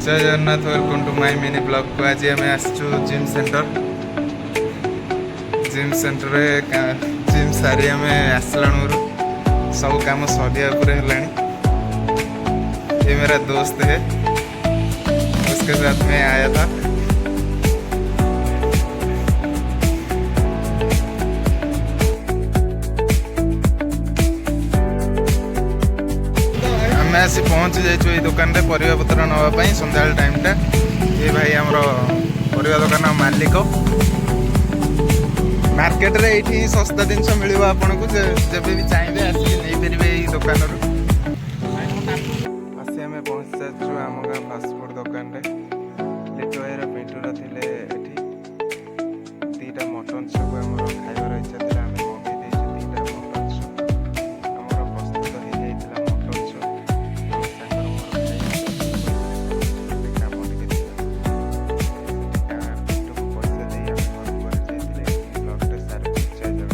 जय Jagannath welcome to my mini blog को आज आम आसचु जिम सेंटर जिम सारी आम आसलू सब काम सरिया ये मेरा दोस्त है, उसके साथ मैं आया था। आम आसी पहुँची जाइए दुकान में परिवा पत्र नापी सन्ध्या टाइम टा। ये भाई आमर परिवा दुकान मालिक। मार्केट रे ये सस्ता जिनस मिल आपन को जब भी चाहिए आसिक नहीं पारे ये दुकान आसी आम पहुँची जाचु आम गाँ फास्टफुड दुकान लिटू भाई पिंटूर थे